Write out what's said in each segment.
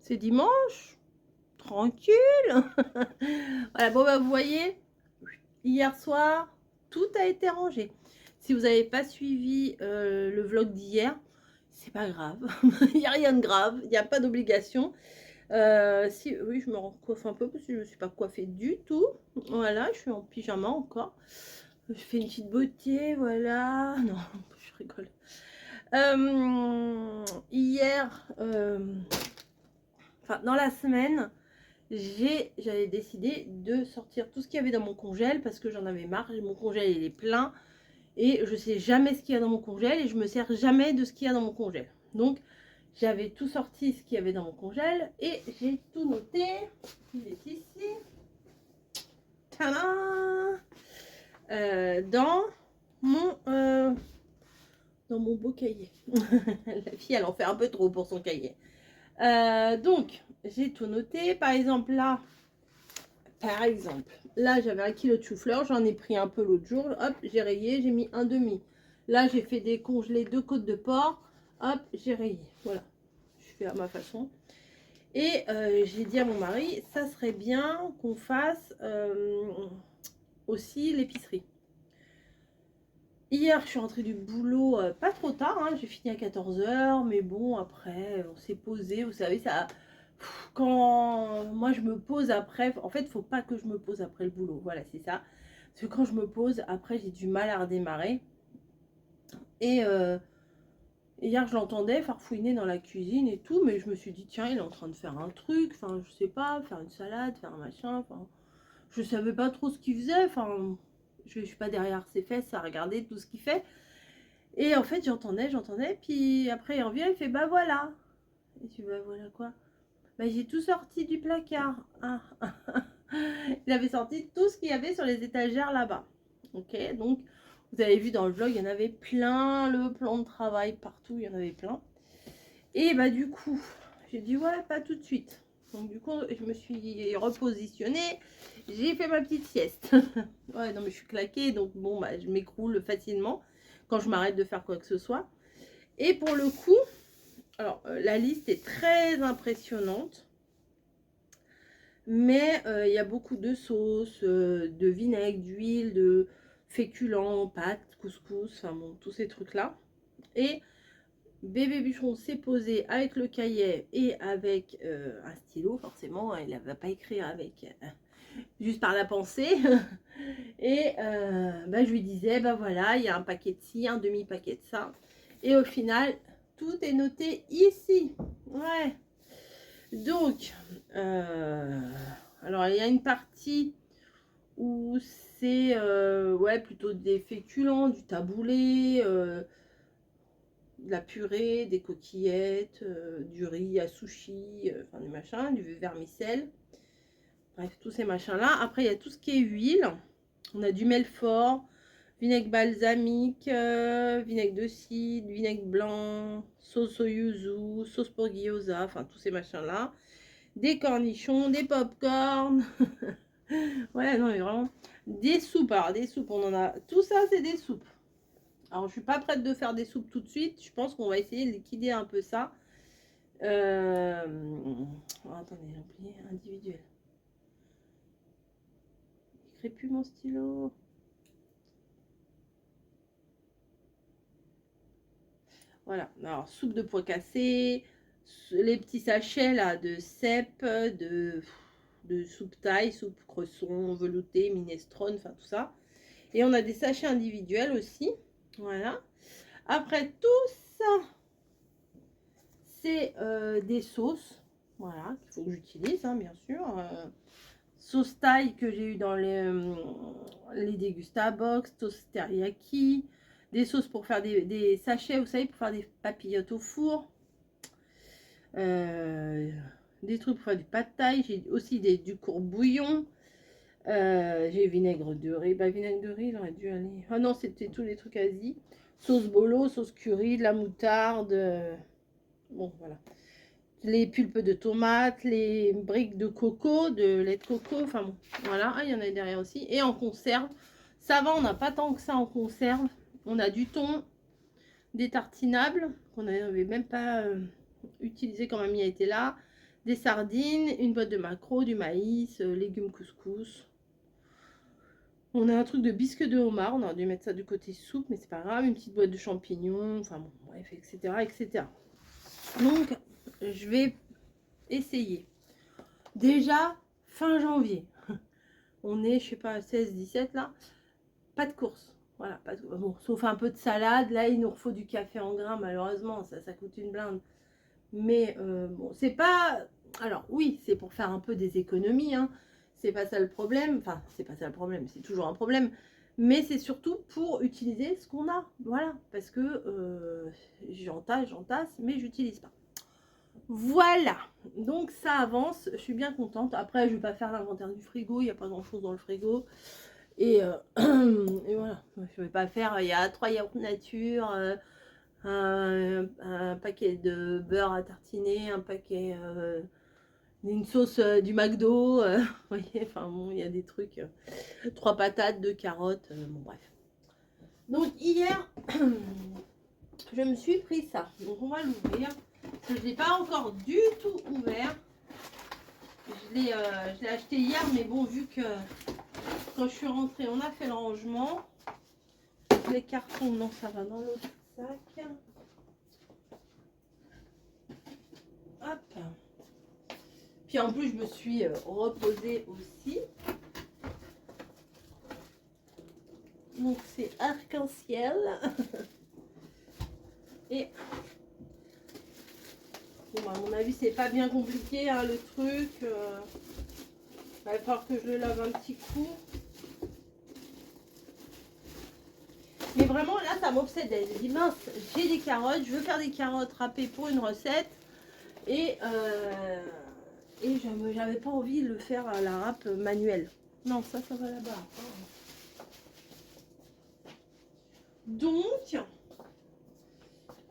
C'est dimanche, tranquille. Voilà, bon, bah, vous voyez, hier soir, tout a été rangé. Si vous n'avez pas suivi le vlog d'hier, c'est pas grave. Il n'y a rien de grave, il n'y a pas d'obligation. Si, oui, je me recoiffe un peu parce que je ne me suis pas coiffée du tout. Voilà, je suis en pyjama encore. Je fais une petite beauté, voilà. Non, je rigole. Hier, enfin dans la semaine, j'avais décidé de sortir tout ce qu'il y avait dans mon congèle parce que j'en avais marre. Mon congèle il est plein et je sais jamais ce qu'il y a dans mon congèle et je me sers jamais de ce qu'il y a dans mon congèle. Donc j'avais tout sorti ce qu'il y avait dans mon congèle et j'ai tout noté. Il est ici. Tadam dans mon beau cahier. La fille elle en fait un peu trop pour son cahier. Donc j'ai tout noté. Par exemple là, j'avais 1 kilo de chou-fleur, j'en ai pris un peu l'autre jour, hop, j'ai rayé, j'ai mis un demi. Là, j'ai fait décongeler 2 côtes de porc, hop, j'ai rayé. Voilà, je fais à ma façon. Et j'ai dit à mon mari, ça serait bien qu'on fasse aussi l'épicerie. Hier, je suis rentrée du boulot pas trop tard, hein, j'ai fini à 14 h, mais bon, après, on s'est posé, vous savez, ça... Quand moi je me pose après, en fait, il ne faut pas que je me pose après le boulot, voilà, c'est ça. Parce que quand je me pose, après, j'ai du mal à redémarrer. Et hier, je l'entendais farfouiner dans la cuisine et tout, mais je me suis dit, tiens, il est en train de faire un truc, enfin, je sais pas, faire une salade, faire un machin, enfin, je savais pas trop ce qu'il faisait, enfin, je suis pas derrière ses fesses à regarder tout ce qu'il fait. Et en fait, j'entendais, puis après, il revient, il fait, bah voilà. Et tu bah voilà quoi? Bah, j'ai tout sorti du placard. Ah. Il avait sorti tout ce qu'il y avait sur les étagères là-bas. Ok, donc vous avez vu dans le vlog, il y en avait plein, le plan de travail partout, il y en avait plein. Et bah du coup, j'ai dit ouais, pas tout de suite. Donc du coup, je me suis repositionnée, j'ai fait ma petite sieste. Ouais, non mais je suis claquée, donc bon, bah, je m'écroule facilement quand je m'arrête de faire quoi que ce soit. Et pour le coup, alors la liste est très impressionnante. Mais il y a beaucoup de sauces, de vinaigre, d'huile, de féculents, pâtes, couscous, enfin bon, tous ces trucs-là. Et bébé bûcheron s'est posé avec le cahier et avec un stylo, forcément, il ne va pas écrire avec juste par la pensée. Et bah, je lui disais, bah voilà, il y a un paquet de ci, un demi-paquet de ça. Et au final, tout est noté ici. Ouais. Donc, alors il y a une partie où c'est ouais, plutôt des féculents, du taboulé, de la purée, des coquillettes, du riz à sushi, enfin du machin, du vermicelle. Bref, tous ces machins-là. Après, il y a tout ce qui est huile. On a du Melfort, vinaigre balsamique, vinaigre de cidre, vinaigre blanc, sauce au yuzu, sauce pour gyoza, enfin tous ces machins-là. Des cornichons, des pop-corn. Ouais, non, mais vraiment. Des soupes. Alors, des soupes, on en a. Tout ça, c'est des soupes. Alors, je suis pas prête de faire des soupes tout de suite. Je pense qu'on va essayer de liquider un peu ça. Oh, attendez, j'ai oublié. Individuel. Il crée plus mon stylo. Voilà. Alors, soupe de pois cassés. Les petits sachets là de cèpe, de soupe thaï, soupe cresson, velouté, minestrone, enfin tout ça. Et on a des sachets individuels aussi. Voilà. Après tout ça, c'est des sauces. Voilà, qu'il faut que j'utilise, hein, bien sûr. Sauce thaï que j'ai eu dans les Degustabox, sauce teriyaki. Des sauces pour faire des sachets, vous savez, pour faire des papillotes au four. Des trucs pour faire du pad thaï. J'ai aussi du courbouillon. J'ai vinaigre de riz. Bah, vinaigre de riz, il aurait dû aller. Ah non, c'était tous les trucs Asie. Sauce bolo, sauce curry, de la moutarde. Bon, voilà. Les pulpes de tomates, les briques de coco, de lait de coco. Enfin bon, voilà. Ah, il y en a derrière aussi. Et en conserve. Ça va, on n'a pas tant que ça en conserve. On a du thon, des tartinables qu'on n'avait même pas utilisé quand mamie était là. des sardines, une boîte de maquereau, du maïs, légumes couscous. On a un truc de bisque de homard, on aurait dû mettre ça du côté soupe, mais c'est pas grave. Une petite boîte de champignons, enfin bon, bref, etc., etc. Donc, je vais essayer. Déjà, fin janvier. On est, je sais pas, 16, 17 là. Pas de course. Voilà, pas de... bon, sauf un peu de salade. Là, il nous faut du café en grains, malheureusement, ça coûte une blinde. Mais bon, c'est pas... Alors oui, c'est pour faire un peu des économies, hein. C'est pas ça le problème. Enfin, c'est pas ça le problème, c'est toujours un problème. Mais c'est surtout pour utiliser ce qu'on a. Voilà, parce que j'entasse, mais j'utilise pas. Voilà, donc ça avance, je suis bien contente. Après, je vais pas faire l'inventaire du frigo, il n'y a pas grand chose dans le frigo. Et, et voilà, je vais pas faire, il y a 3 yaourts nature, un paquet de beurre à tartiner, un paquet, une sauce du McDo, vous voyez, enfin bon, il y a des trucs, 3 patates, 2 carottes, bon bref. Donc hier, je me suis pris ça, donc on va l'ouvrir. Je ne l'ai pas encore du tout ouvert. Je l'ai acheté hier, mais bon, vu que quand je suis rentrée, on a fait le rangement. Les cartons, non, ça va dans l'autre sac. Hop. Puis en plus, je me suis reposée aussi. Donc c'est arc-en-ciel. Et bon, à mon avis, c'est pas bien compliqué, hein, le truc. Il va falloir que je le lave un petit coup. Mais vraiment, là, ça m'obsédait. J'ai dit, mince, j'ai des carottes, je veux faire des carottes râpées pour une recette. Et j'avais pas envie de le faire à la râpe manuelle. Non, ça va là-bas. Donc,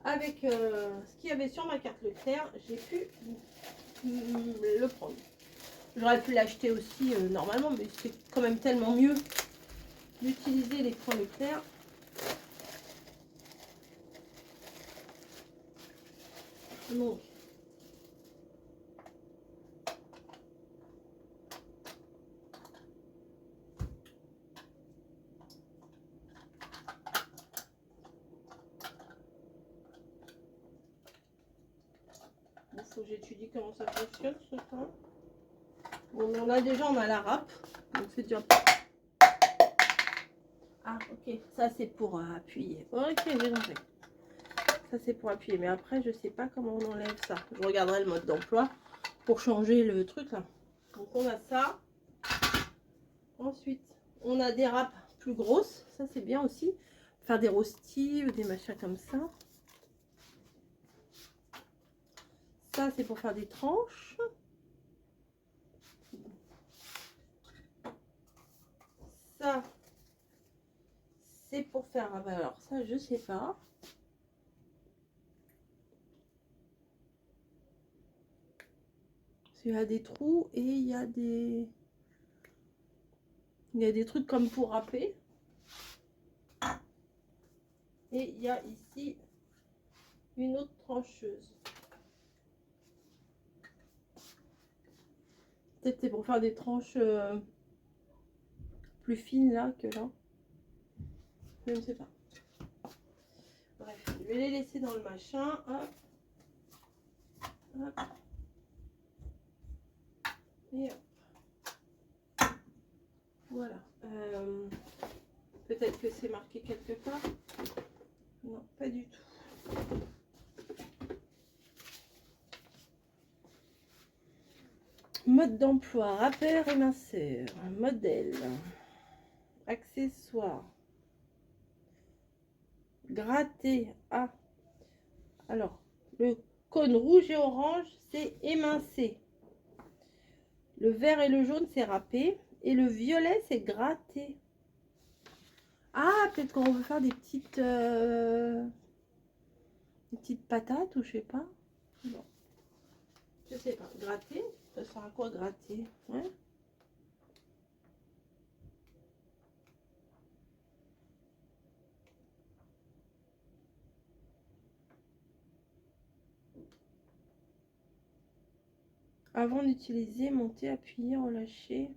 avec ce qu'il y avait sur ma carte Leclerc, j'ai pu le prendre. J'aurais pu l'acheter aussi normalement, mais c'est quand même tellement mieux d'utiliser les points Leclerc. Donc, il faut que j'étudie comment ça fonctionne ce temps. Bon, on a déjà, on a la râpe, donc c'est déjà. Ah, ok, ça c'est pour appuyer. Ok, j'ai compris. Ça c'est pour appuyer, mais après je sais pas comment on enlève ça. Je regarderai le mode d'emploi pour changer le truc là. Donc on a ça. Ensuite, on a des râpes plus grosses. Ça c'est bien aussi. Faire des rostis ou des machins comme ça. Ça c'est pour faire des tranches. Ça c'est pour faire... Ah bah alors ça je sais pas. Il y a des trous et il y a des... Il y a des trucs comme pour râper. Et il y a ici une autre trancheuse. Peut-être c'est pour faire des tranches plus fines là que là. Je ne sais pas. Bref, je vais les laisser dans le machin. Hop. Hop. Et hop. Voilà. Peut-être que c'est marqué quelque part. Non, pas du tout. Mode d'emploi, rappeur et minceur, modèle, accessoires, gratter. Ah, alors, le cône rouge et orange, c'est émincé. Le vert et le jaune, c'est râpé. Et le violet, c'est gratté. Ah, peut-être qu'on veut faire des petites patates ou je sais pas. Non. Je sais pas. Gratter, ça sert à quoi gratter? Ouais. Avant d'utiliser, monter, appuyer, relâcher.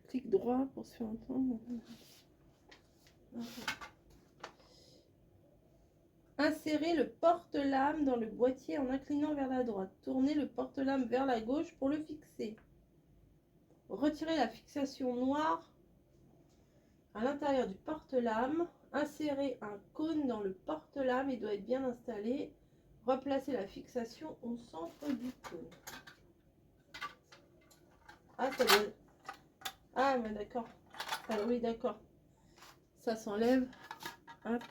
Clic droit pour se faire entendre. Insérez le porte-lame dans le boîtier en inclinant vers la droite. Tournez le porte-lame vers la gauche pour le fixer. Retirez la fixation noire à l'intérieur du porte-lame. Insérez un cône dans le porte-lame, il doit être bien installé. Replacez la fixation au centre du cône. Ah, ça doit... Ah, mais d'accord. Ah, oui, d'accord. Ça s'enlève. Hop.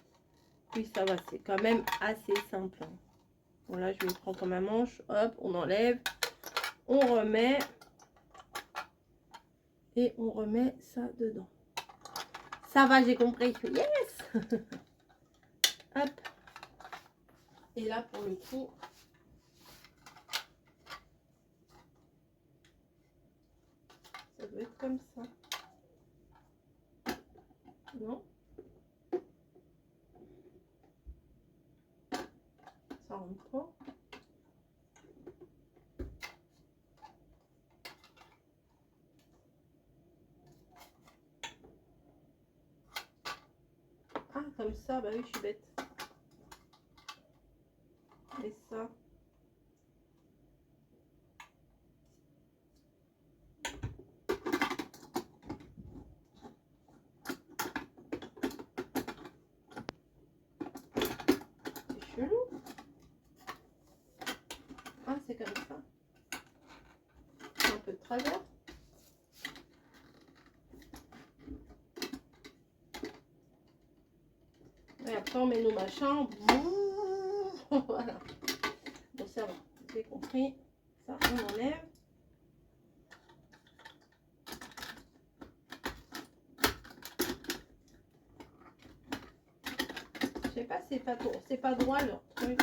Oui, ça va, c'est quand même assez simple. Bon, là, je me prends comme un manche. Hop, on enlève. On remet. Et on remet ça dedans. Ça va, j'ai compris. Yes. Hop. Et là, pour le coup, ça doit être comme ça. Non? Ça rentre pas. Ah, comme ça, bah oui, je suis bête. Et ça. C'est chelou. Ah, c'est comme ça. Un peu de travers. Et après, on met nos machins. Voilà. Bon, ça va. J'ai compris. Ça, on enlève. Je sais pas, c'est pas droit leur truc.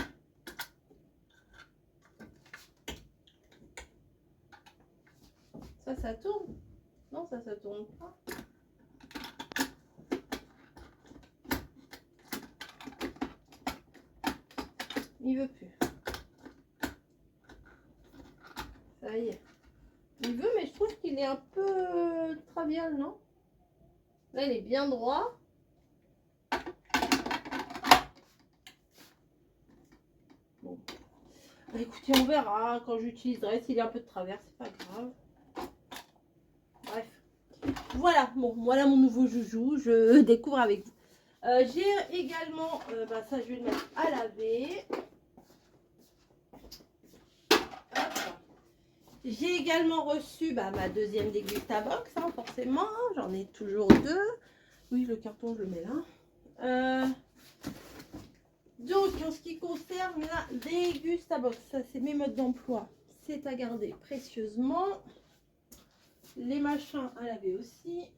Ça tourne. Non, ça tourne pas. Il veut plus. Ça y est. Il veut, mais je trouve qu'il est un peu travial, non? Là, il est bien droit. Bon. Bah, écoutez, on verra quand j'utiliserai. S'il est un peu de travers, c'est pas grave. Bref. Voilà, bon, voilà mon nouveau joujou. Je découvre avec vous. J'ai également, bah, ça je vais le mettre à laver. J'ai également reçu ma deuxième Dégustabox, hein, forcément. J'en ai toujours deux. Oui, le carton, je le mets là. Donc, en ce qui concerne la Dégustabox, ça c'est mes modes d'emploi. C'est à garder précieusement. Les machins à laver aussi.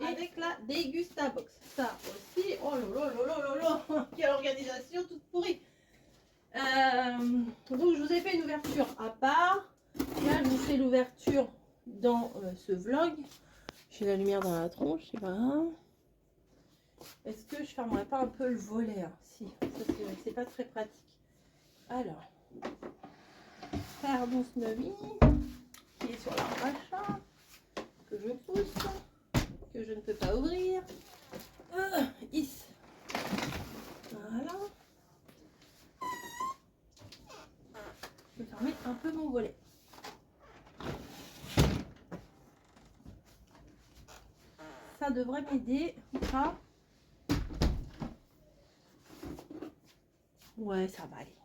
Et avec la Dégustabox. Ça aussi. Oh là là là là là là. Quelle organisation toute pourrie. Donc je vous ai fait une ouverture à part. Là je vous fais l'ouverture dans ce vlog. J'ai la lumière dans la tronche, c'est pas grave. Est-ce que je fermerai pas un peu le volet, hein? Si, ça c'est pas très pratique. Alors, pardon Snowy qui est sur la rachat que je pousse, que je ne peux pas ouvrir. Ici. Voilà. Je vais fermer un peu mon volet. Ça devrait m'aider ou pas? Ouais, ça va aller.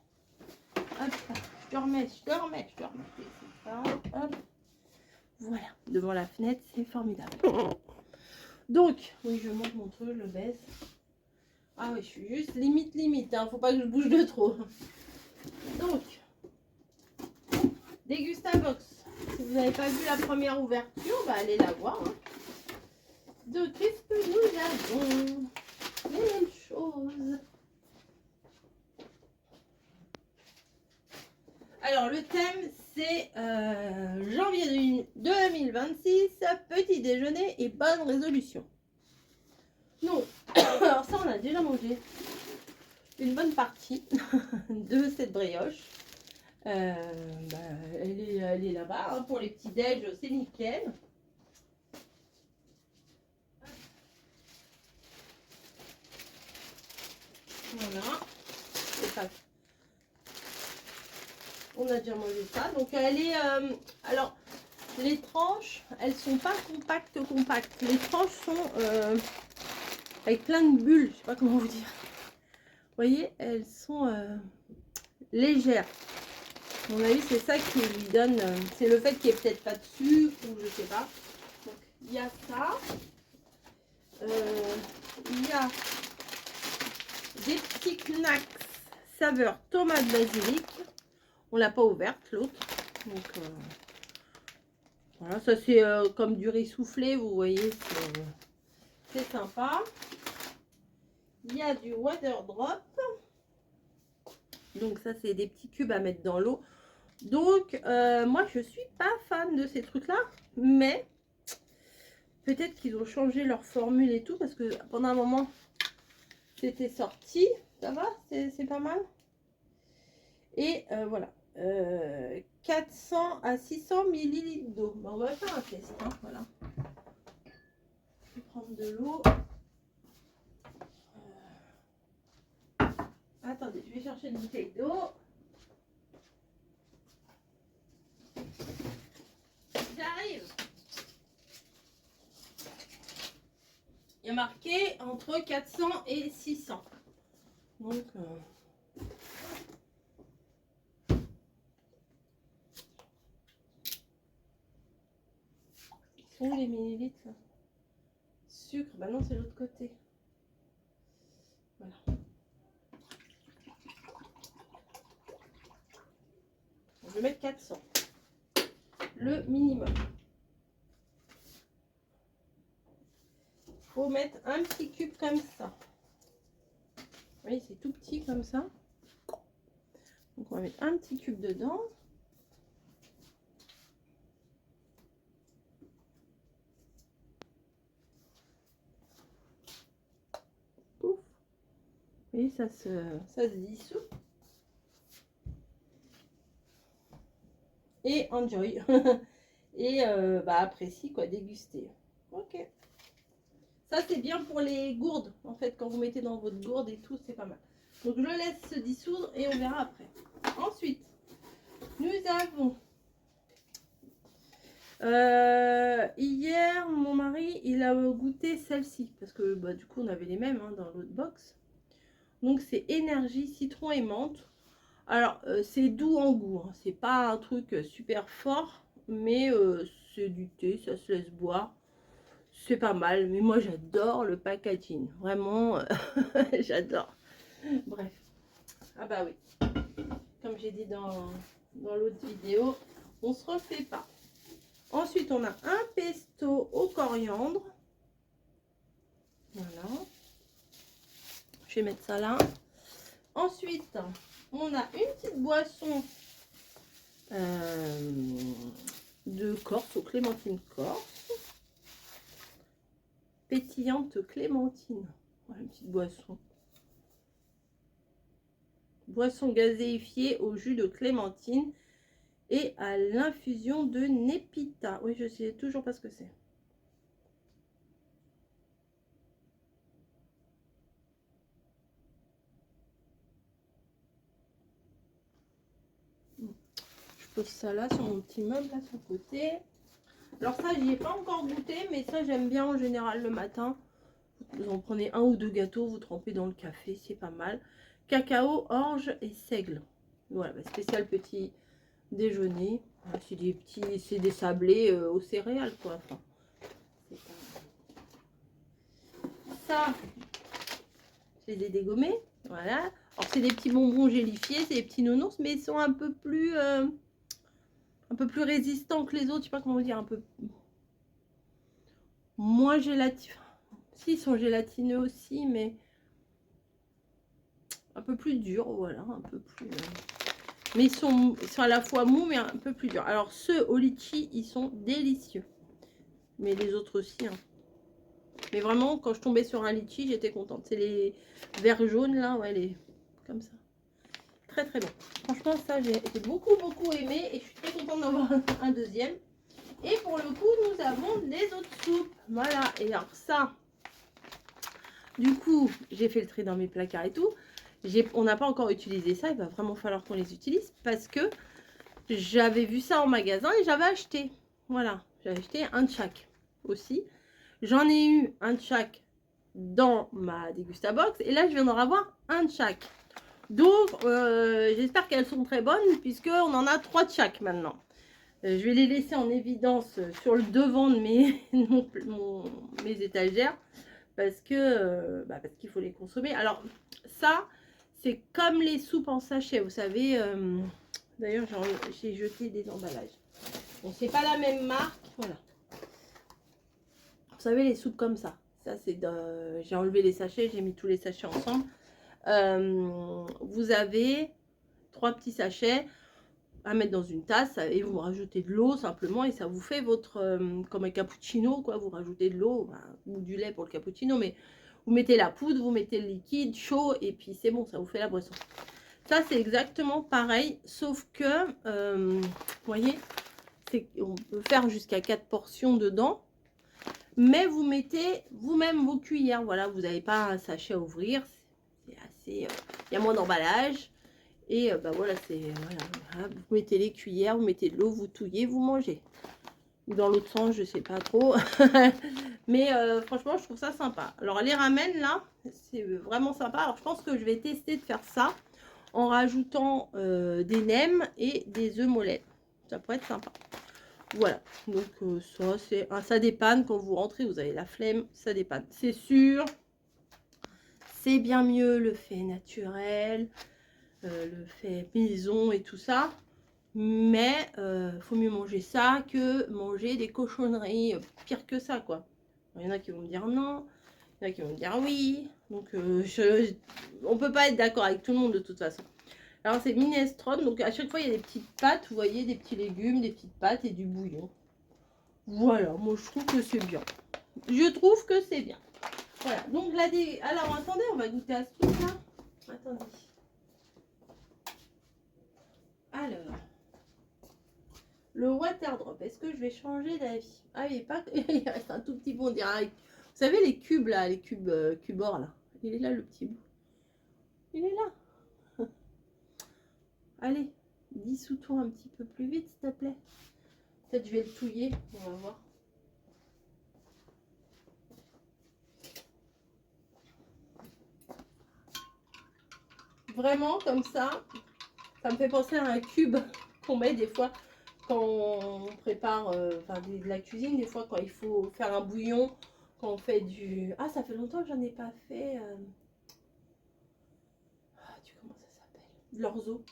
Hop, je te remets. Hop. Voilà, devant la fenêtre, c'est formidable. Donc, oui, je monte mon truc, le baisse. Ah oui, je suis juste limite, hein, faut pas que je bouge de trop. Donc, Dégustabox. Si vous n'avez pas vu la première ouverture, bah allez la voir. Hein. Donc, qu'est-ce que nous avons? Les mêmes choses. Alors, le thème, c'est janvier 2026, petit déjeuner et bonne bonne résolution. Donc, alors ça, on a déjà mangé une bonne partie de cette brioche. Bah, elle est là-bas, hein, pour les petits déj, c'est nickel. Voilà. On a déjà mangé ça. Donc elle est... alors, les tranches, elles sont pas compactes. Les tranches sont avec plein de bulles. Je sais pas comment vous dire. Vous voyez, elles sont légères. À mon avis, c'est ça qui lui donne... c'est le fait qu'il n'y ait peut-être pas de sucre ou je sais pas. Donc, il y a ça. Il y a des petits knacks saveur tomate basilic. On l'a pas ouverte l'autre. Donc voilà, ça c'est comme du riz soufflé, vous voyez, c'est sympa. Il y a du water drop. Donc ça c'est des petits cubes à mettre dans l'eau. Donc moi je suis pas fan de ces trucs là, mais peut-être qu'ils ont changé leur formule et tout, parce que pendant un moment c'était sorti. Ça va, c'est pas mal. Et voilà, 400 à 600 millilitres d'eau. On va faire un test, hein, voilà. Je vais prendre de l'eau. Attendez, je vais chercher une bouteille d'eau. J'arrive. Il y a marqué entre 400 et 600. Donc... sont où les millilitres là? Sucre, bah non, c'est l'autre côté. Voilà. Je vais mettre 400. Le minimum. Faut mettre un petit cube comme ça. Vous voyez, c'est tout petit comme ça. Donc on va mettre un petit cube dedans. Pouf. Et ça se dissout. Et enjoy. Et bah apprécie quoi, déguster. Ok. Ça c'est bien pour les gourdes. En fait, quand vous mettez dans votre gourde et tout, c'est pas mal. Donc je le laisse se dissoudre et on verra après. Ensuite, nous avons... hier, mon mari, il a goûté celle-ci. Parce que bah, du coup, on avait les mêmes hein, dans l'autre box. Donc c'est énergie, citron et menthe. Alors, c'est doux en goût. Hein. C'est pas un truc super fort. Mais c'est du thé, ça se laisse boire. C'est pas mal. Mais moi, j'adore le packaging. Vraiment, j'adore. Bref. Ah bah oui. Comme j'ai dit dans l'autre vidéo, on se refait pas. Ensuite, on a un pesto au coriandre. Voilà. Je vais mettre ça là. Ensuite, on a une petite boisson de Corse, aux clémentines corse. Pétillante clémentine. Voilà, une petite boisson. Boisson gazéifiée au jus de clémentine et à l'infusion de népita. Oui, je sais toujours pas ce que c'est. Je pose ça là sur mon petit meuble là sur le côté. Alors ça, j'y ai pas encore goûté, mais ça j'aime bien en général le matin. Vous en prenez un ou deux gâteaux, vous trempez dans le café, c'est pas mal. Cacao, orge et seigle. Voilà, bah, spécial petit déjeuner. C'est des petits, c'est des sablés aux céréales quoi. Enfin, c'est pas... Ça, je les ai dégommés. Voilà. Alors c'est des petits bonbons gélifiés, c'est des petits nounours, mais ils sont un peu plus résistants que les autres. Je sais pas comment vous dire, un peu moins gélatineux. Si, ils sont gélatineux aussi, mais un peu plus durs, voilà, un peu plus... Mais ils sont à la fois mous, mais un peu plus durs. Alors, ceux au litchi, ils sont délicieux. Mais les autres aussi, hein. Mais vraiment, quand je tombais sur un litchi, j'étais contente. C'est les verts jaunes là, ouais, les comme ça. Très très bon. Franchement, ça, j'ai beaucoup aimé et je suis très contente d'avoir un deuxième. Et pour le coup, nous avons les autres soupes. Voilà. Et alors ça, du coup, j'ai fait le tri dans mes placards et tout. On n'a pas encore utilisé ça. Il va vraiment falloir qu'on les utilise parce que j'avais vu ça en magasin et j'avais acheté. Voilà. J'ai acheté un de chaque aussi. J'en ai eu un de chaque dans ma Dégustabox. Et là, je viens d'en avoir un de chaque. Donc, j'espère qu'elles sont très bonnes puisqu'on en a 3 de chaque maintenant. Je vais les laisser en évidence sur le devant de mes étagères parce que parce qu'il faut les consommer. Alors, ça, c'est comme les soupes en sachet, vous savez. D'ailleurs, j'ai jeté des emballages. Bon, c'est pas la même marque, voilà. Vous savez, les soupes comme ça. Ça, c'est j'ai enlevé les sachets, j'ai mis tous les sachets ensemble. Vous avez 3 petits sachets à mettre dans une tasse et vous rajoutez de l'eau simplement et ça vous fait votre comme un cappuccino quoi. Vous rajoutez de l'eau ou du lait pour le cappuccino, mais vous mettez la poudre, vous mettez le liquide chaud et puis c'est bon, ça vous fait la boisson. Ça c'est exactement pareil, sauf que vous voyez, on peut faire jusqu'à 4 portions dedans. Mais vous mettez vous-même vos cuillères. Voilà, vous n'avez pas un sachet à ouvrir. C'est assez. Il y a moins d'emballage. Et voilà, c'est. Voilà, vous mettez les cuillères, vous mettez de l'eau, vous touillez, vous mangez. Ou dans l'autre sens, je sais pas trop. Mais franchement, je trouve ça sympa. Alors, les ramen, là, c'est vraiment sympa. Alors, je pense que je vais tester de faire ça en rajoutant des nems et des œufs mollets. Ça pourrait être sympa. Voilà, donc ça dépanne quand vous rentrez, vous avez la flemme, ça dépanne. C'est sûr, c'est bien mieux le fait naturel, le fait maison et tout ça. Mais faut mieux manger ça que manger des cochonneries pire que ça, quoi. Il y en a qui vont me dire non, il y en a qui vont me dire oui. Donc on peut pas être d'accord avec tout le monde de toute façon. Alors c'est minestrone, donc à chaque fois il y a des petites pâtes, vous voyez, des petits légumes, des petites pâtes et du bouillon. Voilà, moi je trouve que c'est bien. Je trouve que c'est bien. Voilà, donc là, alors attendez, on va goûter à ce truc là. Attendez. Alors, le water drop, est-ce que je vais changer d'avis? Ah oui, pas il reste un tout petit bout, on dirait. Vous savez les cubes là, les cubes or là. Il est là le petit bout. Il est là. Allez, dissous-toi un petit peu plus vite s'il te plaît. Peut-être je vais le touiller, on va voir. Vraiment comme ça me fait penser à un cube qu'on met des fois quand on prépare de la cuisine, des fois quand il faut faire un bouillon, quand on fait du... Ah, ça fait longtemps que j'en ai pas fait. Comment ça s'appelle? De l'orzo.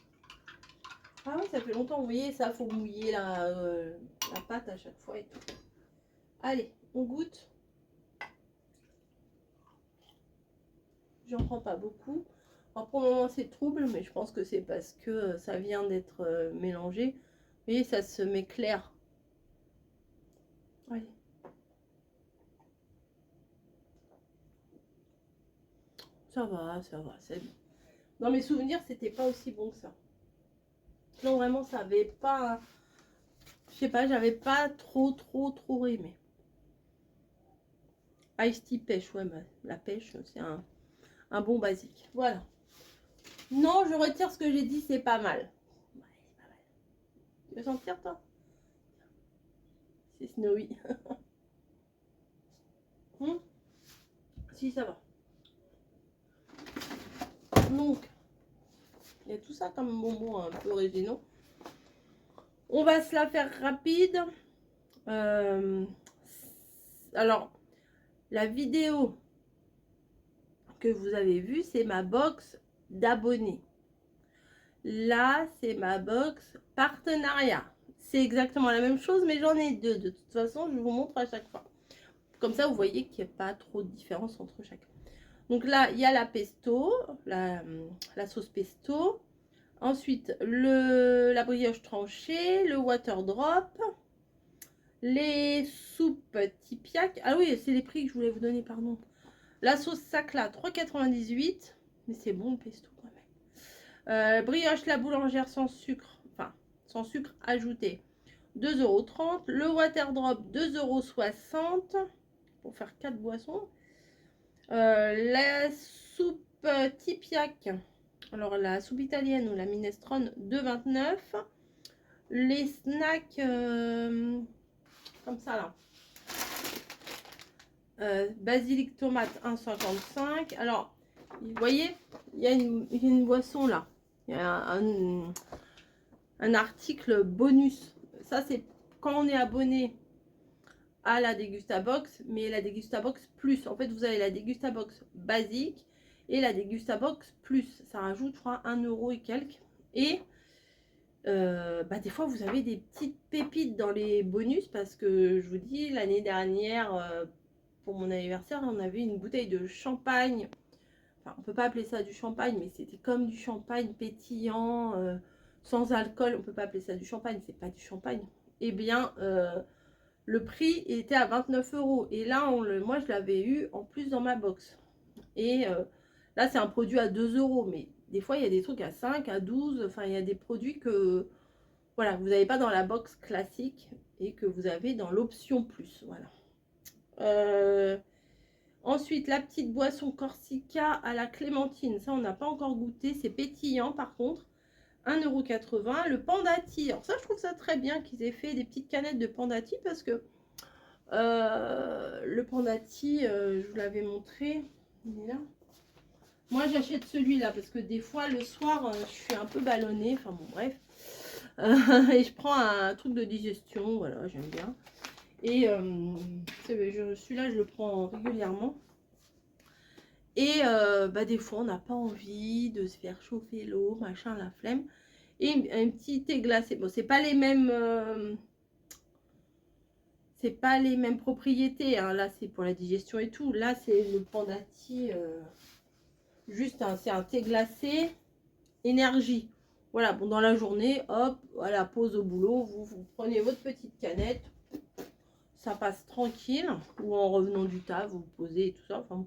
Ah oui, ça fait longtemps, vous voyez, ça, faut mouiller la pâte à chaque fois et tout. Allez, on goûte. J'en prends pas beaucoup. Alors pour le moment c'est trouble, mais je pense que c'est parce que ça vient d'être mélangé. Vous voyez, ça se met clair. Allez. Ça va, c'est bon. Dans mes souvenirs, c'était pas aussi bon que ça. Non, vraiment, ça avait pas... Je sais pas, j'avais pas trop aimé. Ice tea pêche, ouais, la pêche, c'est un bon basique. Voilà. Non, je retire ce que j'ai dit, c'est pas mal. Ouais, c'est pas mal. Tu veux sentir, toi? C'est Snowy. Si, ça va. Donc, il y a tout ça comme bonbons un peu originaux. On va se la faire rapide. Alors, la vidéo que vous avez vue, c'est ma box d'abonnés. Là, c'est ma box partenariat. C'est exactement la même chose, mais j'en ai deux. De toute façon, je vous montre à chaque fois. Comme ça, vous voyez qu'il n'y a pas trop de différence entre chacun. Donc là, il y a la pesto, la sauce pesto. Ensuite, la brioche tranchée, le water drop. Les soupes Tipiak. Ah oui, c'est les prix que je voulais vous donner, pardon. La sauce Sacla, 3,98 €. Mais c'est bon le pesto quand même. Brioche la boulangère sans sucre. Enfin, sans sucre ajouté. 2,30 €. Le Waterdrop, 2,60 € pour faire 4 boissons. La soupe Tipiak. Alors, la soupe italienne ou la minestrone, 2,29 €. Les snacks, comme ça là. Basilic tomate, 1,55 €. Alors, vous voyez, il y a une boisson là. Il y a un article bonus. Ça, c'est quand on est abonné à la Dégustabox, mais la Dégustabox plus. En fait, vous avez la Dégustabox basique et la Dégustabox plus. Ça rajoute, je crois, 1 € et quelques. Et des fois, vous avez des petites pépites dans les bonus parce que je vous dis, l'année dernière, pour mon anniversaire, on avait une bouteille de champagne. Enfin, on peut pas appeler ça du champagne, mais c'était comme du champagne pétillant, sans alcool. On peut pas appeler ça du champagne, c'est pas du champagne. Eh bien, le prix était à 29 €. Et là, moi, je l'avais eu en plus dans ma box. Et là, c'est un produit à 2 €. Mais des fois, il y a des trucs à 5, à 12. Enfin, il y a des produits que, voilà, vous n'avez pas dans la box classique et que vous avez dans l'option plus. Voilà. Ensuite, la petite boisson Corsica à la clémentine. Ça, on n'a pas encore goûté. C'est pétillant, par contre. 1,80 €. Le Pandati. Alors ça, je trouve ça très bien qu'ils aient fait des petites canettes de Pandati parce que le Pandati, je vous l'avais montré. Il est là. Moi, j'achète celui-là parce que des fois, le soir, je suis un peu ballonnée. Enfin bon, bref. Et je prends un truc de digestion. Voilà, j'aime bien. Et celui-là, je le prends régulièrement. Et des fois, on n'a pas envie de se faire chauffer l'eau, machin, la flemme. Et un petit thé glacé. Bon, c'est pas les mêmes... c'est pas les mêmes propriétés. Hein. Là, c'est pour la digestion et tout. Là, c'est le Pandati. Juste, c'est un thé glacé énergie. Voilà, bon, dans la journée, hop, voilà, pause au boulot. Vous prenez votre petite canette. Ça passe tranquille. Ou en revenant du taf, vous posez et tout ça. Enfin,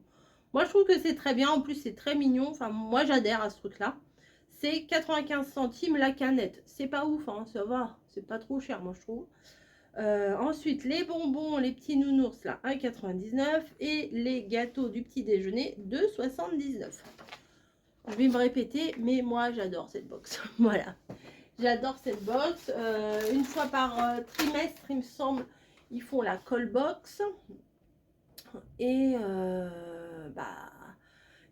moi, je trouve que c'est très bien. En plus, c'est très mignon. Enfin, moi, j'adhère à ce truc-là. C'est 95 centimes la canette. C'est pas ouf, hein, ça va. C'est pas trop cher, moi, je trouve. Ensuite, les bonbons, les petits nounours, là, 1,99 €. Et les gâteaux du petit déjeuner, 2,79 €. Je vais me répéter, mais moi, j'adore cette box. Voilà. J'adore cette box. Une fois par trimestre, il me semble, ils font la call box. Et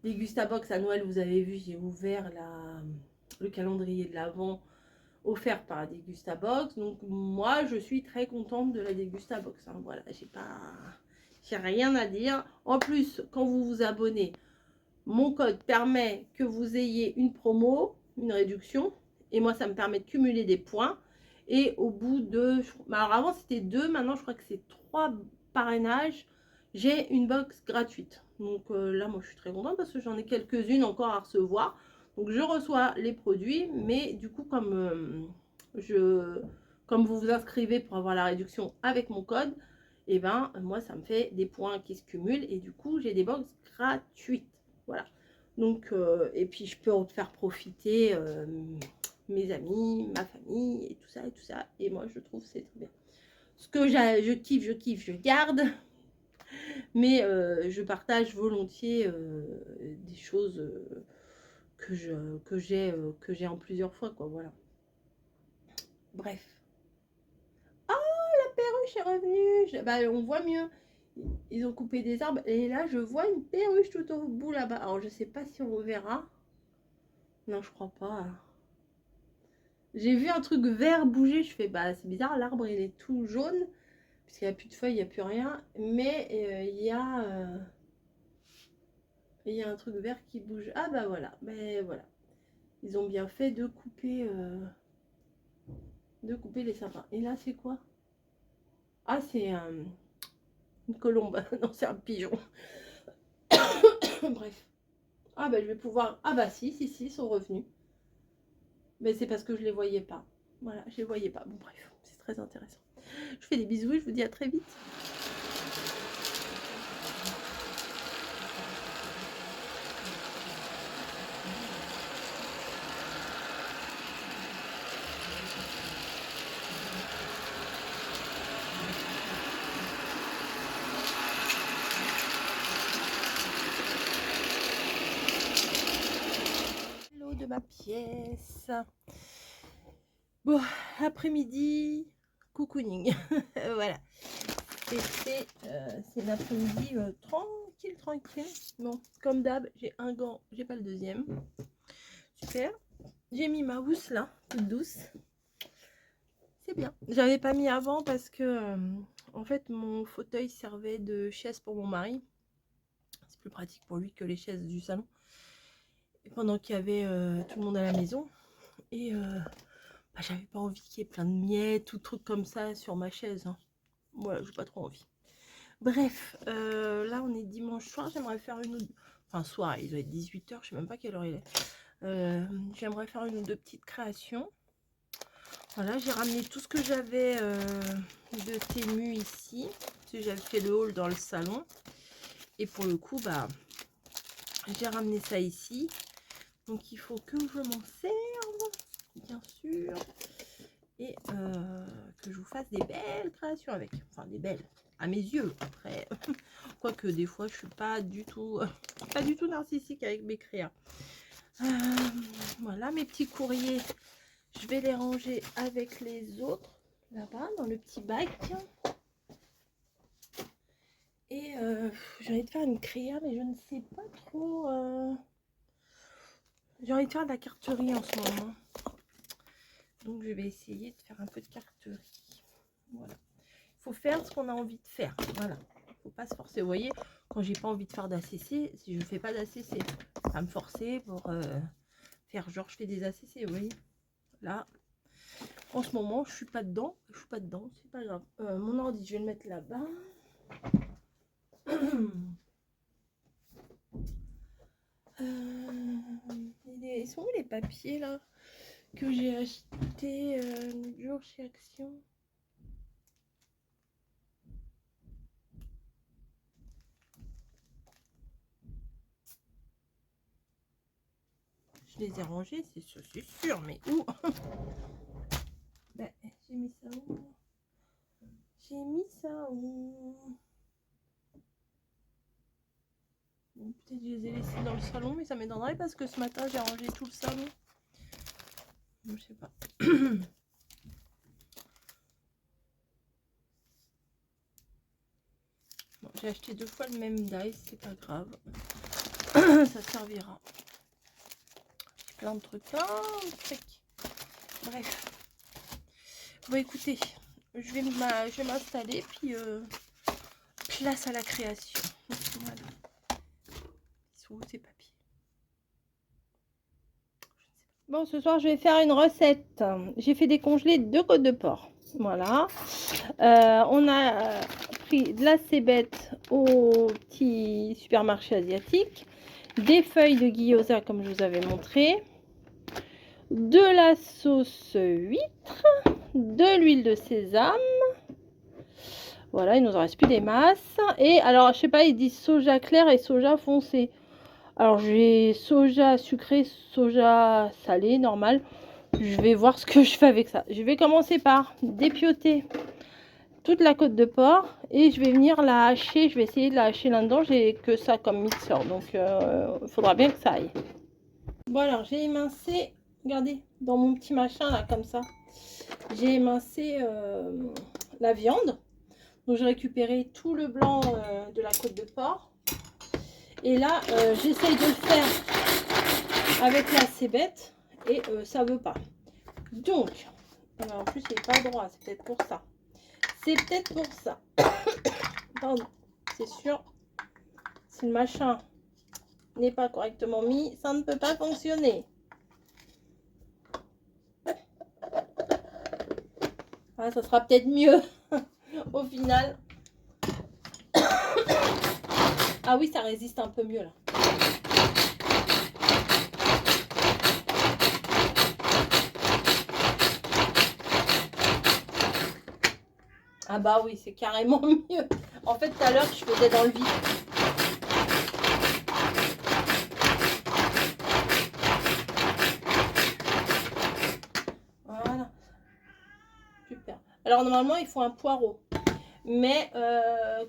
les Gustabox à Noël, vous avez vu, j'ai ouvert le calendrier de l'Avent offert par la Dégustabox. Donc moi, je suis très contente de la Dégustabox. Hein. Voilà, j'ai rien à dire. En plus, quand vous vous abonnez, mon code permet que vous ayez une promo, une réduction. Et moi, ça me permet de cumuler des points. Et au bout de... Alors avant, c'était 2. Maintenant, je crois que c'est 3 parrainages. J'ai une box gratuite. Donc là, moi, je suis très contente parce que j'en ai quelques-unes encore à recevoir. Donc, je reçois les produits. Mais du coup, comme vous vous inscrivez pour avoir la réduction avec mon code, et ben moi, ça me fait des points qui se cumulent. Et du coup, j'ai des box gratuites. Voilà. Donc, et puis, je peux en faire profiter mes amis, ma famille et tout ça et tout ça. Et moi, je trouve c'est très bien. Ce que je kiffe, je garde. Mais je partage volontiers des choses que j'ai en plusieurs fois, quoi. Voilà. Bref. Oh, la perruche est revenue. On voit mieux. Ils ont coupé des arbres. Et là, je vois une perruche tout au bout là-bas. Alors, je sais pas si on verra. Non, je crois pas. J'ai vu un truc vert bouger. Je fais, c'est bizarre. L'arbre, il est tout jaune. Puisqu'il n'y a plus de feuilles, il n'y a plus rien. Mais il y a un truc vert qui bouge. Ah, voilà. Mais voilà. Ils ont bien fait de couper les sapins. Et là, c'est quoi? Ah, c'est une colombe. Non, c'est un pigeon. Bref. Ah, je vais pouvoir... Ah, si, ils sont revenus. Mais c'est parce que je les voyais pas. Voilà, je les voyais pas. Bon, bref, c'est très intéressant. Je vous fais des bisous et je vous dis à très vite. De ma pièce. Bon, après-midi, cocooning. Voilà. C'est l'après-midi tranquille. Bon, comme d'hab, j'ai un gant, j'ai pas le deuxième. Super. J'ai mis ma housse là, toute douce. C'est bien. J'avais pas mis avant parce que en fait mon fauteuil servait de chaise pour mon mari. C'est plus pratique pour lui que les chaises du salon. Et pendant qu'il y avait tout le monde à la maison. Et bah, j'avais pas envie qu'il y ait plein de miettes ou trucs comme ça sur ma chaise. Hein. Voilà, j'ai pas trop envie. Bref, là on est dimanche soir. J'aimerais faire une ou deux... Enfin, soir, il doit être 18 h. Je sais même pas quelle heure il est. J'aimerais faire une ou deux petites créations. Voilà, j'ai ramené tout ce que j'avais de Temu ici. Parce que j'avais fait le haul dans le salon. Et pour le coup, bah, j'ai ramené ça ici. Donc il faut que je m'en serve, bien sûr. Et que je vous fasse des belles créations avec. Enfin, des belles, à mes yeux. Après, quoique des fois, je suis pas du tout narcissique avec mes créas. Voilà, mes petits courriers. Je vais les ranger avec les autres, là-bas, dans le petit bac. Et j'ai envie de faire une créa, mais je ne sais pas trop... J'ai envie de faire de la carterie en ce moment. Donc, je vais essayer de faire un peu de carterie. Voilà. Il faut faire ce qu'on a envie de faire. Voilà. Il ne faut pas se forcer. Vous voyez, quand j'ai pas envie de faire d'ACC, si je ne fais pas d'ACC, à me forcer pour faire genre je fais des ACC, vous voyez. Là, en ce moment, je suis pas dedans. Je suis pas dedans, c'est pas grave. Mon ordi, je vais le mettre là-bas. Ils sont où les papiers là que j'ai acheté l'autre jour chez Action? Je les ai rangés, c'est sûr, mais où? Ben, j'ai mis ça où? J'ai mis ça où? Bon, peut-être que je les ai laissés dans le salon, mais ça m'étonnerait parce que ce matin j'ai rangé tout le salon. Je sais pas. Bon, j'ai acheté 2 fois le même dice, c'est pas grave. Ça servira. J'ai plein de trucs. Bref. Bon, écoutez, je vais m'installer, puis place à la création. Voilà. Ils sont où ces papiers? Bon, ce soir, je vais faire une recette. J'ai fait des congelés de côtes de porc. Voilà. On a pris de la cébette au petit supermarché asiatique, des feuilles de gyoza comme je vous avais montré, de la sauce huître, de l'huile de sésame. Voilà, il nous en reste plus des masses. Et alors, je sais pas, ils disent soja clair et soja foncé. Alors, j'ai soja sucré, soja salé, normal. Je vais voir ce que je fais avec ça. Je vais commencer par dépioter toute la côte de porc et je vais venir la hacher. Je vais essayer de la hacher là-dedans. J'ai que ça comme mixeur, donc il faudra bien que ça aille. Bon, alors j'ai émincé, regardez, dans mon petit machin là, comme ça. J'ai émincé la viande. Donc j'ai récupéré tout le blanc de la côte de porc. Et là, j'essaye de le faire avec la cébette et ça veut pas. Donc, en plus il n'est pas droit, c'est peut-être pour ça. C'est peut-être pour ça. Pardon, c'est sûr. Si le machin n'est pas correctement mis, ça ne peut pas fonctionner. Ah, ça sera peut-être mieux au final. Ah oui, ça résiste un peu mieux là. Ah bah oui, c'est carrément mieux. En fait, tout à l'heure, je faisais dans le vif. Voilà, super. Alors normalement, il faut un poireau. Mais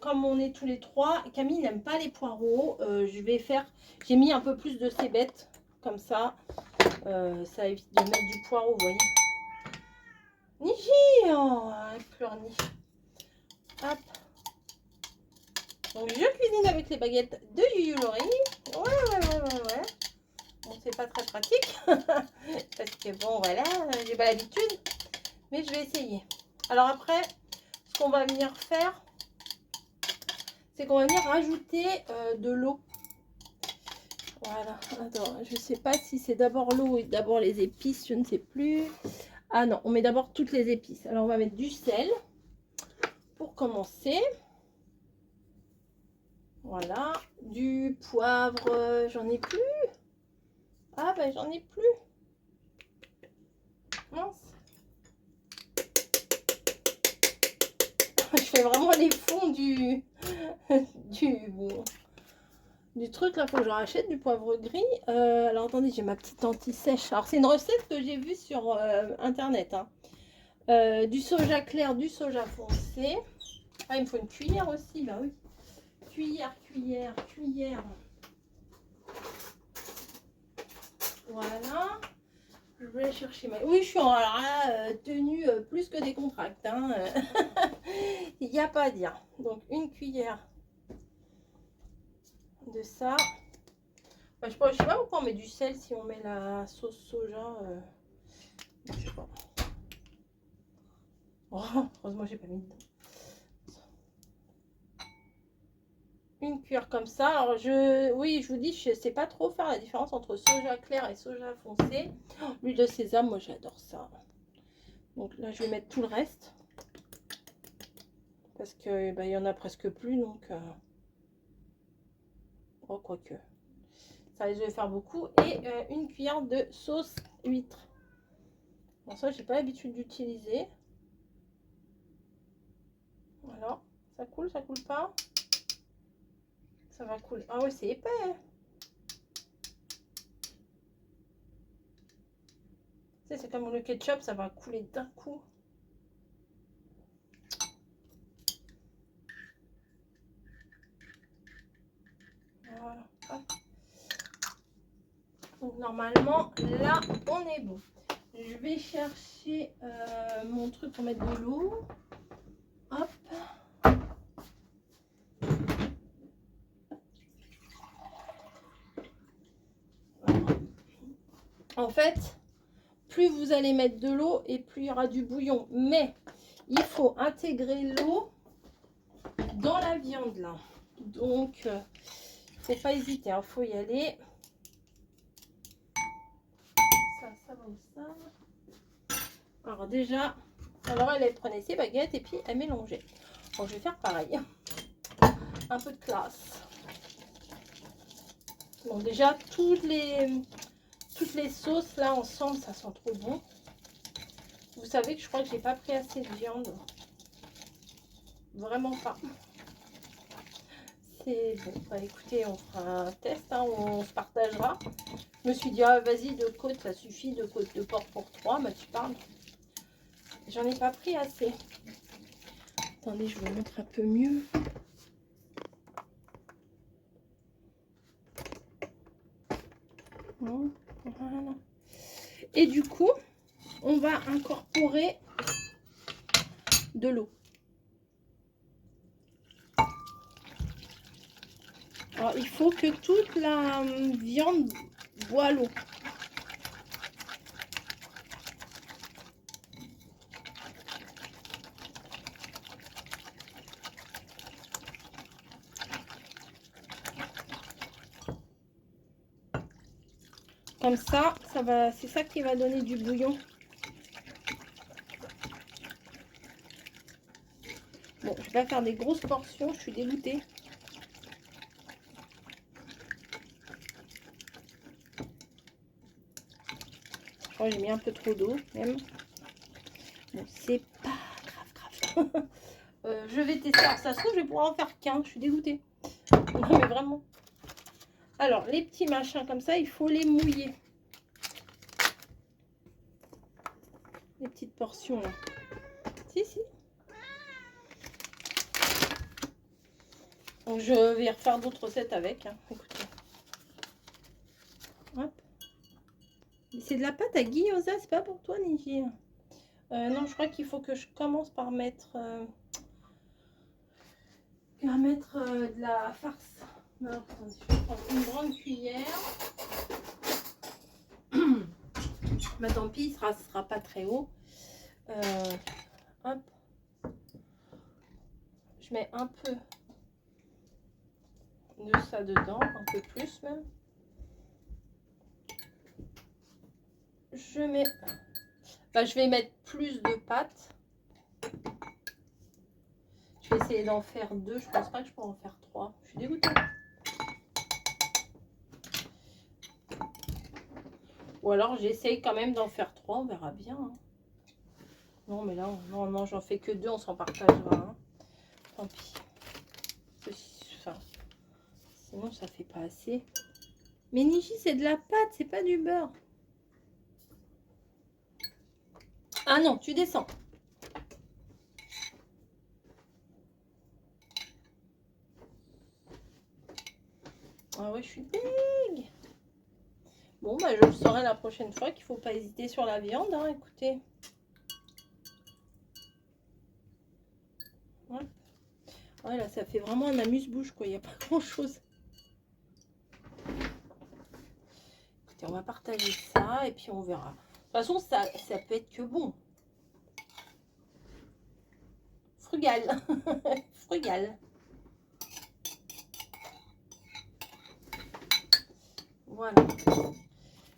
comme on est tous les trois, Camille n'aime pas les poireaux. Je vais faire, j'ai mis un peu plus de cébettes. Comme ça, ça évite de mettre du poireau, vous voyez. Niji, oh, elle pleure Niji. Hop. Donc je cuisine avec les baguettes de Yuyu Lori. Ouais. Bon, c'est pas très pratique. Parce que bon, voilà, j'ai pas l'habitude. Mais je vais essayer. Alors après, ce qu'on va venir faire, c'est qu'on va venir rajouter de l'eau. Voilà. Attends, je sais pas si c'est d'abord l'eau et d'abord les épices, je ne sais plus. Ah non, on met d'abord toutes les épices. Alors on va mettre du sel pour commencer. Voilà, du poivre, j'en ai plus. Ah ben j'en ai plus. Mince. Je fais vraiment les fonds du truc là, faut que je rachète du poivre gris. Alors attendez, j'ai ma petite anti-sèche. Alors c'est une recette que j'ai vue sur internet. Hein. Du soja clair, du soja foncé. Ah, il me faut une cuillère aussi, bah oui. Cuillère. Voilà. Je vais chercher ma... Oui, je suis en tenue plus que décontracte. Hein. Il n'y a pas à dire. Donc, une cuillère de ça. Enfin, je sais pas pourquoi on met du sel si on met la sauce soja. Je sais pas. Oh, heureusement, j'ai pas mis dedans. Une cuillère comme ça. Alors, oui, je vous dis, je sais pas trop faire la différence entre soja clair et soja foncé. L'huile de sésame, moi, j'adore ça. Donc là, je vais mettre tout le reste. Parce que bah, il y en a presque plus, donc... Oh, quoique. Ça risque de faire beaucoup. Et une cuillère de sauce huître. Bon, ça, j'ai pas l'habitude d'utiliser. Voilà. Ça coule pas? Ça va couler. Ah ouais, c'est épais. Hein. Tu sais, c'est comme le ketchup, ça va couler d'un coup. Voilà. Hop. Donc normalement, là, on est bon. Je vais chercher mon truc pour mettre de l'eau. Hop. En fait, plus vous allez mettre de l'eau et plus il y aura du bouillon. Mais il faut intégrer l'eau dans la viande là. Donc, il ne faut pas hésiter, il faut y aller. Ça va où ça? Alors déjà, alors elle prenait ses baguettes et puis elle mélangeait. Bon, je vais faire pareil. Un peu de classe. Bon, déjà, toutes les sauces là ensemble, ça sent trop bon. Vous savez que je crois que j'ai pas pris assez de viande. Vraiment pas. C'est bon. Bah, écoutez, on fera un test, hein, on se partagera. Je me suis dit, ah, vas-y, 2 côtes, ça suffit, 2 côtes de porc pour 3. Bah, tu parles. J'en ai pas pris assez. Attendez, je vous montre un peu mieux. Voilà. Et du coup, on va incorporer de l'eau. Alors, il faut que toute la viande boit l'eau. Comme ça, c'est ça qui va donner du bouillon. Bon, je vais pas faire des grosses portions, je suis dégoûtée. Je crois que j'ai mis un peu trop d'eau même. Bon, c'est pas grave. Je vais tester. Alors, ça se trouve, je vais pouvoir en faire qu'un. Je suis dégoûtée. Non, mais vraiment. Alors, les petits machins comme ça, il faut les mouiller. Les petites portions, là. Si, si. Donc, je vais refaire d'autres recettes avec. Hein. Écoutez. Hop. C'est de la pâte à gyoza, c'est pas pour toi, Niji. Non, je crois qu'il faut que je commence par mettre... de la farce. Alors, attendez, je vais prendre une grande cuillère. Bah tant pis, ce sera pas très haut. Hop. Je mets un peu de ça dedans, un peu plus même. Je mets... Bah, je vais mettre plus de pâte. Je vais essayer d'en faire 2. Je pense pas que je pourrais en faire 3. Je suis dégoûtée. Ou alors j'essaye quand même d'en faire 3. On verra bien. Hein. Non, mais là, non, non, j'en fais que 2. On s'en partagera. Hein. Tant pis. Enfin, sinon, ça fait pas assez. Mais Niji, c'est de la pâte. C'est pas du beurre. Ah non, tu descends. Ah ouais, je suis deg. Bon, bah je le saurai la prochaine fois qu'il faut pas hésiter sur la viande, hein, écoutez. Ouais. Ouais, là, ça fait vraiment un amuse-bouche, quoi. Il n'y a pas grand-chose. Écoutez, on va partager ça et puis on verra. De toute façon, ça peut être que bon. Frugal. Frugal. Voilà.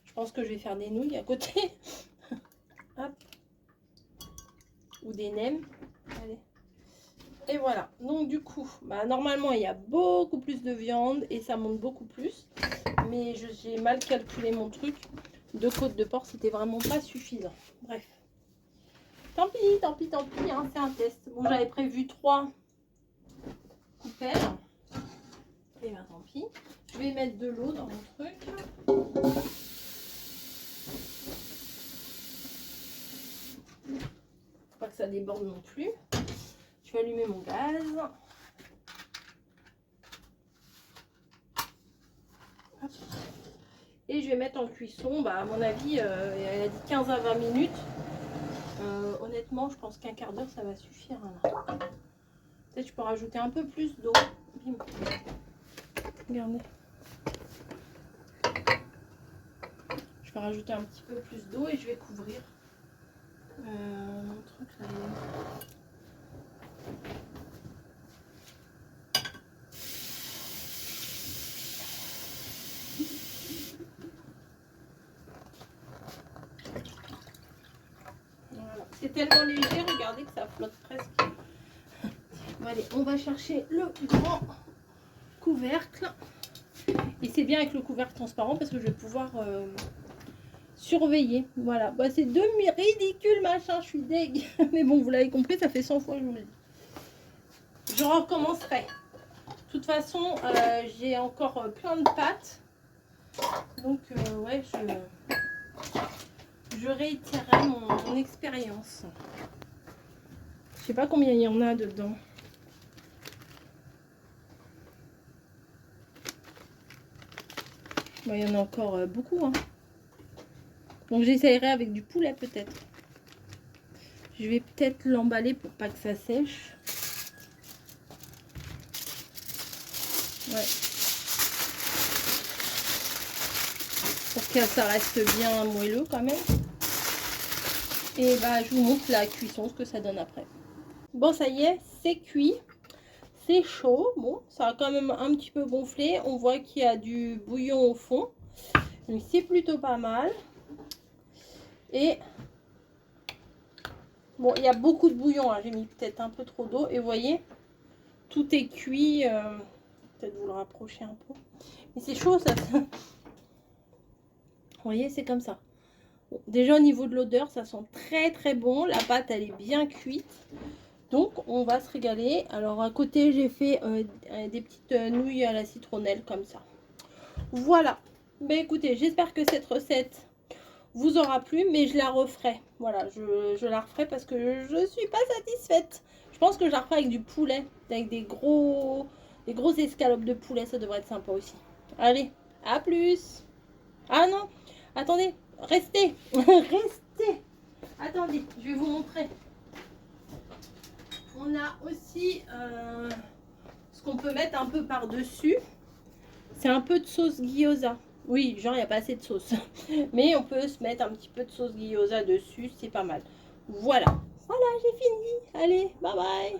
Je pense que je vais faire des nouilles à côté. Hop. Ou des nems. Allez. Et voilà. Donc du coup, bah, normalement, il y a beaucoup plus de viande et ça monte beaucoup plus. Mais j'ai mal calculé mon truc. 2 côtes de porc, c'était vraiment pas suffisant. Bref. Tant pis, tant pis, tant pis. Hein, c'est un test. Bon, j'avais prévu 3 coupelles. Et ben tant pis. Je vais mettre de l'eau dans mon truc. Faut pas que ça déborde non plus. Je vais allumer mon gaz. Hop. Et je vais mettre en cuisson. Bah, à mon avis, elle a dit 15 à 20 minutes. Honnêtement, je pense qu'un quart d'heure, ça va suffire. Hein. Peut-être je peux rajouter un peu plus d'eau. Regardez. Je vais rajouter un petit peu plus d'eau et je vais couvrir mon truc là. Voilà. C'est tellement léger, regardez que ça flotte presque. Bon, allez, on va chercher le grand couvercle. Et c'est bien avec le couvercle transparent parce que je vais pouvoir surveiller. Voilà, bah, c'est ridicule machin, je suis deg. Mais bon, vous l'avez compris, ça fait 100 fois que je vous le dis. Je recommencerai. De toute façon, j'ai encore plein de pâtes. Donc, ouais, je réitérerai mon expérience. Je sais pas combien il y en a dedans. Bon, il y en a encore beaucoup. Hein. Donc, j'essayerai avec du poulet peut-être. Je vais peut-être l'emballer pour pas que ça sèche. Ouais. Pour que ça reste bien moelleux quand même. Et bah, je vous montre la cuisson, ce que ça donne après. Bon, ça y est, c'est cuit. C'est chaud. Bon, ça a quand même un petit peu gonflé. On voit qu'il y a du bouillon au fond. Donc, c'est plutôt pas mal. Et bon, il y a beaucoup de bouillon. Hein. J'ai mis peut-être un peu trop d'eau. Et vous voyez, tout est cuit. Peut-être vous le rapprocher un peu. Mais c'est chaud, ça. Vous voyez, c'est comme ça. Bon, déjà, au niveau de l'odeur, ça sent très très bon. La pâte, elle est bien cuite. Donc, on va se régaler. Alors, à côté, j'ai fait des petites nouilles à la citronnelle, comme ça. Voilà. Ben, écoutez, j'espère que cette recette vous aura plu, mais je la referai. Voilà, je la referai parce que je suis pas satisfaite. Je pense que je la referai avec du poulet, avec des grosses escalopes de poulet. Ça devrait être sympa aussi. Allez, à plus. Ah non, attendez, restez. Restez. Attendez, je vais vous montrer. On a aussi ce qu'on peut mettre un peu par-dessus. C'est un peu de sauce gyoza. Oui, genre, il n'y a pas assez de sauce. Mais on peut se mettre un petit peu de sauce gyoza dessus. C'est pas mal. Voilà. Voilà, j'ai fini. Allez, bye bye.